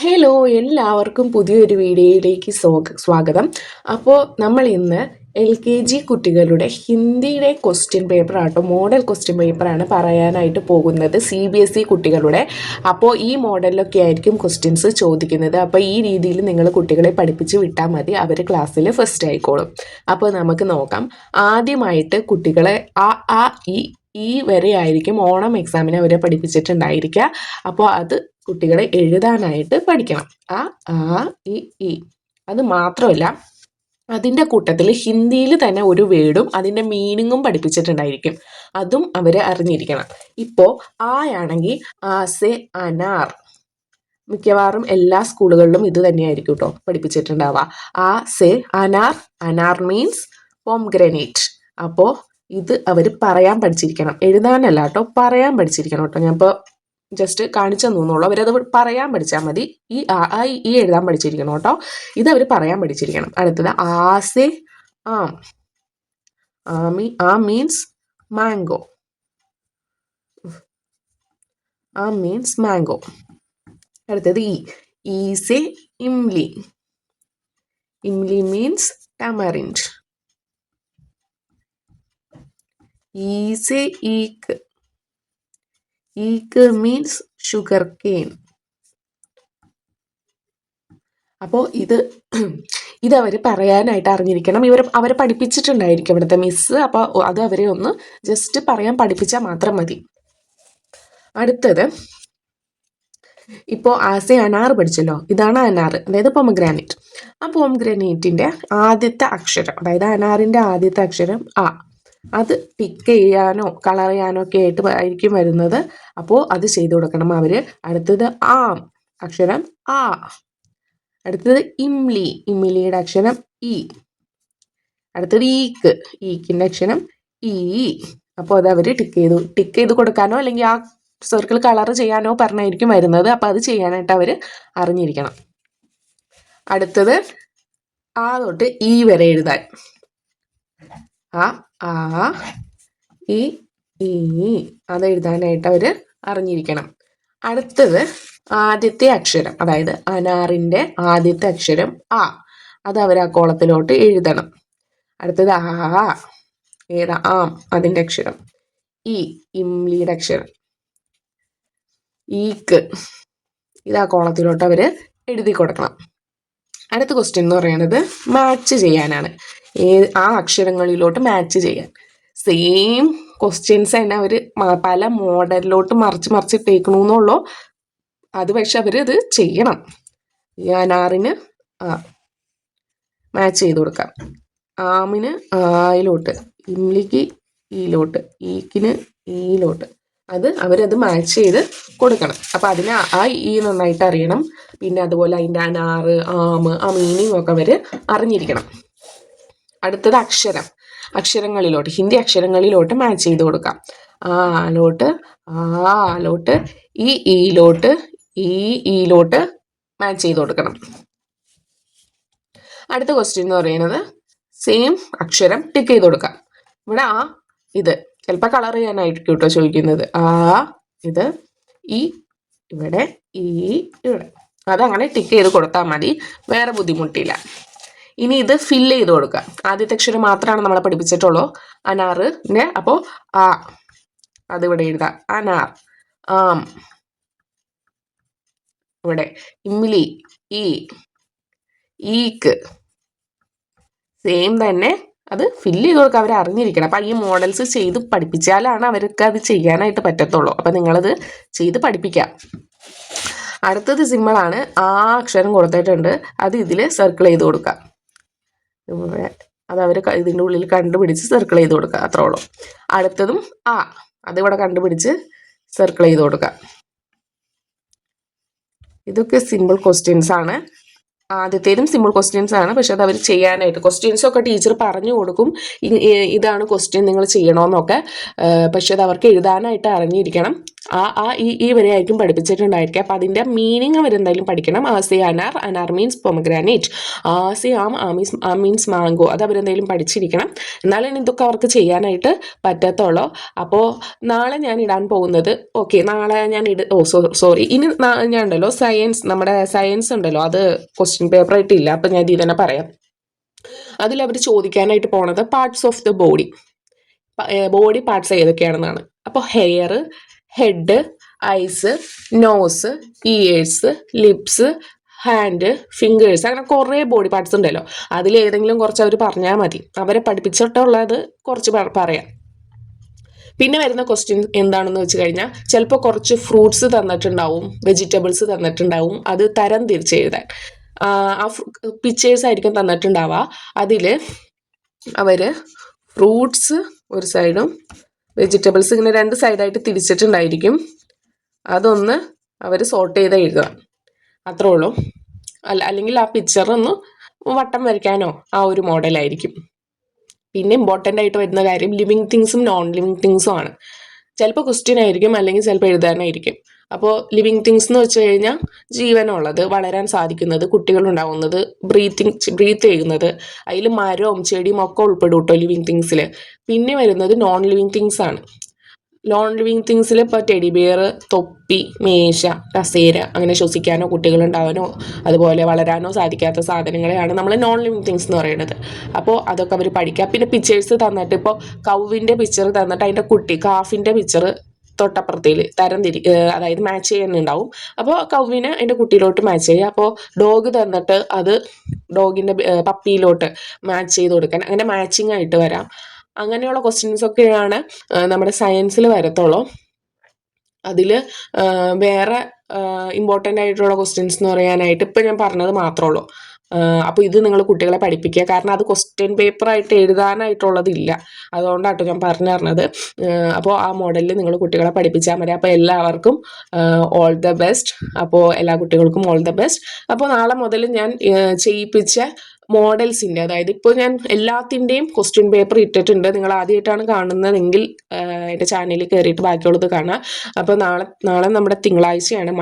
Hello, എല്ലാവർക്കും പുതിയൊരു വീഡിയോയിലേക്ക് സ്വാഗതം. അപ്പോൾ നമ്മൾ ഇന്ന് LKG കുട്ടികളുടെ ഹിന്ദിയുടെ ക്വസ്റ്റ്യൻ പേപ്പർ ആട്ടോ, മോഡൽ ക്വസ്റ്റ്യൻ പേപ്പറാണ് പറയാനായിട്ട് പോകുന്നത്. CBSE കുട്ടികളുടെ. അപ്പോൾ ഈ മോഡലിലൊക്കെ ആയിരിക്കും ക്വസ്റ്റ്യൻസ് ചോദിക്കുന്നത്. അപ്പോൾ ഈ രീതിയിൽ നിങ്ങൾ കുട്ടികളെ പഠിപ്പിച്ച് വിട്ടാൽ മതി, അവർ ക്ലാസ്സിൽ ഫസ്റ്റ് ആയിക്കോളും. അപ്പോൾ നമുക്ക് നോക്കാം. ആദ്യമായിട്ട് കുട്ടികളെ ആ ഈ വരെ ആയിരിക്കും ഓണം എക്സാമിന് അവരെ പഠിപ്പിച്ചിട്ടുണ്ടായിരിക്കുക. അപ്പോൾ അത് കുട്ടികളെ എഴുതാനായിട്ട് പഠിക്കണം. ഈ അത് മാത്രമല്ല, അതിൻ്റെ കൂട്ടത്തിൽ ഹിന്ദിയിൽ തന്നെ ഒരു വേർഡും അതിൻ്റെ മീനിങ്ങും പഠിപ്പിച്ചിട്ടുണ്ടായിരിക്കും. അതും അവർ അറിഞ്ഞിരിക്കണം. ഇപ്പോൾ ആയാണെങ്കിൽ ആസെ അനാർ, മിക്കവാറും എല്ലാ സ്കൂളുകളിലും ഇത് തന്നെയായിരിക്കും കേട്ടോ പഠിപ്പിച്ചിട്ടുണ്ടാവുക. ആസെ അനാർ, അനാർ മീൻസ് പോംഗ്രനേറ്റ്. അപ്പോൾ ഇത് അവർ പറയാൻ പഠിച്ചിരിക്കണം, എഴുതാനല്ല കേട്ടോ, പറയാൻ പഠിച്ചിരിക്കണം കേട്ടോ. ഞാൻ ഇപ്പോൾ ജസ്റ്റ് കാണിച്ചു തന്നുള്ളൂ, അവരത് പറയാൻ പഠിച്ചാൽ മതി. ഈ എഴുതാൻ പഠിച്ചിരിക്കണം കേട്ടോ, ഇത് അവർ പറയാൻ പഠിച്ചിരിക്കണം. അടുത്തത് ആസെ ആം, മീൻസ് മാംഗോ. Means mango. അടുത്തത് ഈസെ ഇംലി, ഇംലി മീൻസ് ടാമറിൻഡ്. ഈസെ ഈക്ക്, ഈക്ക് മീൻസ് ഷുഗർ കെയിൻ. അപ്പോൾ ഇത് അവർ പറയാനായിട്ട് അറിഞ്ഞിരിക്കണം. അവരെ പഠിപ്പിച്ചിട്ടുണ്ടായിരിക്കും ഇവിടുത്തെ മിസ്സ്. അപ്പോൾ അത് അവരെ ഒന്ന് ജസ്റ്റ് പറയാൻ പഠിപ്പിച്ചാൽ മാത്രം മതി. അടുത്തത് ഇപ്പോൾ ആസെ അനാർ പഠിച്ചല്ലോ, ഇതാണ് അനാർ, അതായത് പൊമഗ്രാനൈറ്റ്. ആ പൊമഗ്രാനൈറ്റിൻ്റെ ആദ്യത്തെ അക്ഷരം, അതായത് അനാറിൻ്റെ ആദ്യത്തെ അക്ഷരം അത് ടിക്ക് ചെയ്യാനോ കളർ ചെയ്യാനോ ഒക്കെ ആയിട്ട് ആയിരിക്കും വരുന്നത്. അപ്പോൾ അത് ചെയ്തു കൊടുക്കണം അവർ. അടുത്തത് ആം, അക്ഷരം ആ. അടുത്തത് ഇംലി, ഇംലിയുടെ അക്ഷരം ഇ. അടുത്തത് ഈക്ക്, ഈക്കിൻ്റെ അക്ഷരം ഈ. അപ്പോൾ അത് അവർ ടിക്ക് ചെയ്ത് കൊടുക്കാനോ അല്ലെങ്കിൽ ആ സർക്കിൾ കളർ ചെയ്യാനോ പറഞ്ഞായിരിക്കും വരുന്നത്. അപ്പോൾ അത് ചെയ്യാനായിട്ട് അവർ അറിഞ്ഞിരിക്കണം. അടുത്തത് ആ തൊട്ട് ഈ വരെ എഴുതാൻ, ഈ അത് എഴുതാനായിട്ട് അവർ അറിഞ്ഞിരിക്കണം. അടുത്തത് ആദ്യത്തെ അക്ഷരം, അതായത് അനാറിൻ്റെ ആദ്യത്തെ അക്ഷരം അത് അവർ ആ കോളത്തിലോട്ട് എഴുതണം. അടുത്തത് ഏതാ ആം, അതിൻ്റെ അക്ഷരം ഇംലിയുടെ അക്ഷരം ഈക്ക്, ആ കോളത്തിലോട്ട് അവർ എഴുതി കൊടുക്കണം. അടുത്ത ക്വസ്റ്റ്യൻ എന്ന് പറയുന്നത് മാച്ച് ചെയ്യാനാണ്. ആ അക്ഷരങ്ങളിലോട്ട് മാച്ച് ചെയ്യാൻ സെയിം ക്വസ്റ്റ്യൻസ് തന്നെ അവർ പല മോഡലിലോട്ട് മറിച്ചിട്ടേക്കണമെന്നുള്ളൂ. അത് പക്ഷെ അവരത് ചെയ്യണം. ഈ അനാറിന് മാച്ച് ചെയ്ത് കൊടുക്കാം, ആമിന് ആയിലോട്ട്, ഇംലിക്ക് ഈലോട്ട്, ഈക്കിന് ഈലോട്ട്, അവരത് മാച്ച് ചെയ്ത് കൊടുക്കണം. അപ്പം അതിന് ഈ നന്നായിട്ട് അറിയണം. പിന്നെ അതുപോലെ അതിൻ്റെ അനാറ്, ആമ്, ആ മീനിങ് ഒക്കെ അവർ അറിഞ്ഞിരിക്കണം. അടുത്തത് അക്ഷരങ്ങളിലോട്ട്, ഹിന്ദി അക്ഷരങ്ങളിലോട്ട് മാച്ച് ചെയ്ത് കൊടുക്കാം. ആലോട്ട്, ആലോട്ട്, ഈലോട്ട്, ഈലോട്ട് മാച്ച് ചെയ്ത് കൊടുക്കണം. അടുത്ത ക്വസ്റ്റ്യൻ എന്ന് പറയുന്നത് സെയിം അക്ഷരം ടിക്ക് ചെയ്ത് കൊടുക്കാം. ഇവിടെ ഇത് ചിലപ്പോൾ കളർ ചെയ്യാനായിരിക്കും കേട്ടോ ചോദിക്കുന്നത്. ഇത് ഇവിടെ ഇവിടെ അതങ്ങനെ ടിക്ക് ചെയ്ത് കൊടുത്താൽ മതി, വേറെ ബുദ്ധിമുട്ടില്ല. ഇനി ഇത് ഫില്ല് ചെയ്ത് കൊടുക്കുക. ആദ്യത്തെ അക്ഷരം മാത്രമാണ് നമ്മളെ പഠിപ്പിച്ചിട്ടുള്ളൂ, അനാറിൻ്റെ. അപ്പോൾ അതിവിടെ എഴുതാം, അനാർ. ആം, ഇവിടെ ഇംലി, ഈക്ക്, സെയിം തന്നെ അത് ഫില്ല് ചെയ്ത് കൊടുക്കുക. അവർ അറിഞ്ഞിരിക്കണം. അപ്പം ഈ മോഡൽസ് ചെയ്ത് പഠിപ്പിച്ചാലാണ് അവർക്ക് അത് ചെയ്യാനായിട്ട് പറ്റത്തുള്ളൂ. അപ്പം നിങ്ങളത് ചെയ്ത് പഠിപ്പിക്കാം. അടുത്തത് സിമ്പിളാണ്. അക്ഷരം കൊടുത്തിട്ടുണ്ട്, അത് ഇതിൽ സർക്കിൾ ചെയ്ത് കൊടുക്കാം. അത് അവർ ഇതിൻ്റെ ഉള്ളിൽ കണ്ടുപിടിച്ച് സർക്കിൾ ചെയ്ത് കൊടുക്കുക, അത്രേ ഉള്ളൂ. അടുത്തതും അതിവിടെ കണ്ടുപിടിച്ച് സർക്കിൾ ചെയ്ത് കൊടുക്കുക. ഇതൊക്കെ സിമ്പിൾ ക്വസ്റ്റ്യൻസ് ആണ്. ആദ്യത്തേതും സിമ്പിൾ ക്വസ്റ്റ്യൻസ് ആണ്, പക്ഷെ അത് അവർ ചെയ്യാനായിട്ട് ക്വസ്റ്റ്യൻസൊക്കെ ടീച്ചർ പറഞ്ഞു കൊടുക്കും, ഇതാണ് ക്വസ്റ്റ്യൻ നിങ്ങൾ ചെയ്യണമെന്നൊക്കെ. പക്ഷെ അത് അവർക്ക് എഴുതാനായിട്ട് അറിഞ്ഞിരിക്കണം. ഈ വരെ ആയിരിക്കും പഠിപ്പിച്ചിട്ടുണ്ടായിരിക്കുക. അപ്പം അതിൻ്റെ മീനിങ് അവരെന്തായാലും പഠിക്കണം. ആസി അനാർ, അനാർ മീൻസ് പൊമഗ്രാനേറ്റ്, ആസി ആം മീൻസ് മാംഗോ, അത് അവരെന്തായാലും പഠിച്ചിരിക്കണം. എന്നാലും ഇതൊക്കെ അവർക്ക് ചെയ്യാനായിട്ട് പറ്റത്തുള്ളൂ. അപ്പോൾ നാളെ ഞാൻ ഇടാൻ പോകുന്നത്, ഓക്കെ നാളെ ഞാൻ സോറി ഇനി ഞാൻ ഉണ്ടല്ലോ നമ്മുടെ സയൻസ് ഉണ്ടല്ലോ, അത് ക്വസ്റ്റ്യൻ പേപ്പർ ആയിട്ടില്ല. അപ്പം ഞാൻ ഇത് തന്നെ പറയാം. അതിലവർ ചോദിക്കാനായിട്ട് പോണത് parts of the body parts ഏതൊക്കെയാണെന്നാണ്. അപ്പോൾ hair, head, eyes, nose, ears, lips, hand, fingers, അങ്ങനെ കുറേ ബോഡി പാർട്സ് ഉണ്ടല്ലോ. അതിലേതെങ്കിലും കുറച്ച് അവർ പറഞ്ഞാൽ മതി. അവരെ പഠിപ്പിച്ചിട്ടുള്ളത് കുറച്ച് പറയാം. പിന്നെ വരുന്ന ക്വസ്റ്റ്യൻ എന്താണെന്ന് വെച്ച് കഴിഞ്ഞാൽ, ചിലപ്പോൾ കുറച്ച് ഫ്രൂട്ട്സ് തന്നിട്ടുണ്ടാവും, വെജിറ്റബിൾസ് തന്നിട്ടുണ്ടാവും. അത് തരം തിരിച്ച് എഴുതാൻ ആ പിക്ചേഴ്സ് ആയിരിക്കും തന്നിട്ടുണ്ടാവുക. അതിൽ അവർ ഫ്രൂട്ട്സ് ഒരു സൈഡും വെജിറ്റബിൾസ് ഇങ്ങനെ 2 സൈഡായിട്ട് തിരിച്ചിട്ടുണ്ടായിരിക്കും. അതൊന്ന് അവർ സോർട്ട് ചെയ്ത് എഴുതുക, അത്രേ ഉള്ളൂ. അല്ലെങ്കിൽ ആ പിക്ചർ ഒന്ന് വട്ടം വരയ്ക്കാനോ ആ ഒരു മോഡലായിരിക്കും. പിന്നെ ഇമ്പോർട്ടൻ്റ് ആയിട്ട് വരുന്ന കാര്യം ലിവിങ് തിങ്സും നോൺ ലിവിങ് തിങ്സും ആണ്. ചിലപ്പോൾ ക്വസ്റ്റ്യൻ ആയിരിക്കും, അല്ലെങ്കിൽ ചിലപ്പോൾ എഴുതാനായിരിക്കും. അപ്പോൾ ലിവിങ് തിങ്സ് എന്ന് വെച്ച് കഴിഞ്ഞാൽ ജീവനുള്ളത്, വളരാൻ സാധിക്കുന്നത്, കുട്ടികളുണ്ടാവുന്നത്, ബ്രീത്ത് ചെയ്യുന്നത്, അതിൽ മരവും ചെടിയും ഒക്കെ ഉൾപ്പെടും കേട്ടോ ലിവിങ് തിങ്സിൽ. പിന്നെ വരുന്നത് നോൺ ലിവിങ് തിങ്സ് ആണ്. നോൺ ലിവിങ് തിങ്സിൽ ഇപ്പോൾ ടെഡി ബിയർ, തൊപ്പി, മേശ, കസേര, അങ്ങനെ ശ്വസിക്കാനോ കുട്ടികളുണ്ടാവാനോ അതുപോലെ വളരാനോ സാധിക്കാത്ത സാധനങ്ങളെയാണ് നമ്മൾ നോൺ ലിവിങ് തിങ്സ് എന്ന് പറയുന്നത്. അപ്പോൾ അതൊക്കെ അവർ പഠിക്കുക. പിന്നെ പിക്ചേഴ്സ് തന്നിട്ട്, ഇപ്പോൾ കൗവിൻ്റെ പിക്ചർ തന്നിട്ട് അതിൻ്റെ കുട്ടി കാഫിൻ്റെ പിക്ചർ തൊട്ടപ്പുറത്തേൽ അതായത് മാച്ച് ചെയ്യാനുണ്ടാവും. അപ്പോൾ കൗവിനെ അതിൻ്റെ കുട്ടിയിലോട്ട് മാച്ച് ചെയ്യുക. അപ്പോൾ ഡോഗ് തന്നിട്ട് അത് ഡോഗിൻ്റെ പപ്പിയിലോട്ട് മാച്ച് ചെയ്ത് കൊടുക്കാൻ, അങ്ങനെ മാച്ചിങ് ആയിട്ട് വരാം. അങ്ങനെയുള്ള ക്വസ്റ്റ്യൻസ് ഒക്കെയാണ് നമ്മുടെ സയൻസിൽ വരത്തുള്ളൂ. അതിൽ വേറെ ഇമ്പോർട്ടൻ്റ് ആയിട്ടുള്ള ക്വസ്റ്റ്യൻസ് എന്ന് പറയാനായിട്ട് ഇപ്പം ഞാൻ പറഞ്ഞത് മാത്രമേ ഉള്ളൂ. അപ്പോൾ ഇത് നിങ്ങൾ കുട്ടികളെ പഠിപ്പിക്കുക. കാരണം അത് ക്വസ്റ്റ്യൻ പേപ്പറായിട്ട് എഴുതാനായിട്ടുള്ളതില്ല. അതുകൊണ്ടാട്ടോ ഞാൻ പറഞ്ഞു തരുന്നത്. അപ്പോൾ ആ മോഡലിൽ നിങ്ങൾ കുട്ടികളെ പഠിപ്പിച്ചാൽ മതി. അപ്പോൾ എല്ലാവർക്കും ഓൾ ദ ബെസ്റ്റ്. അപ്പോൾ എല്ലാ കുട്ടികൾക്കും ഓൾ ദ ബെസ്റ്റ്. അപ്പോൾ നാളെ മുതൽ ഞാൻ ചെയ്യിപ്പിച്ച മോഡൽസിൻ്റെ, അതായത് ഇപ്പോൾ ഞാൻ എല്ലാത്തിൻ്റെയും ക്വസ്റ്റ്യൻ പേപ്പർ ഇട്ടിട്ടുണ്ട്. നിങ്ങൾ ആദ്യമായിട്ടാണ് കാണുന്നതെങ്കിൽ എൻ്റെ ചാനലിൽ കയറിയിട്ട് ബാക്കിയുള്ളത് കാണാം. അപ്പോൾ നാളെ നമ്മുടെ തിങ്കളാഴ്ചയാണ്,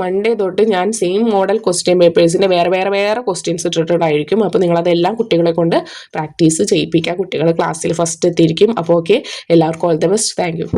മൺഡേ തൊട്ട് ഞാൻ സെയിം മോഡൽ ക്വസ്റ്റ്യൻ പേപ്പേഴ്സിൻ്റെ വേറെ ക്വസ്റ്റ്യൻസ് ഇട്ടിട്ടുണ്ടായിരിക്കും. അപ്പോൾ നിങ്ങളതെല്ലാം കുട്ടികളെ കൊണ്ട് പ്രാക്ടീസ് ചെയ്യിപ്പിക്കുക. കുട്ടികൾ ക്ലാസ്സിൽ ഫസ്റ്റ് എത്തിയിരിക്കും. അപ്പോൾ ഓക്കെ, എല്ലാവർക്കും all the best. Thank you.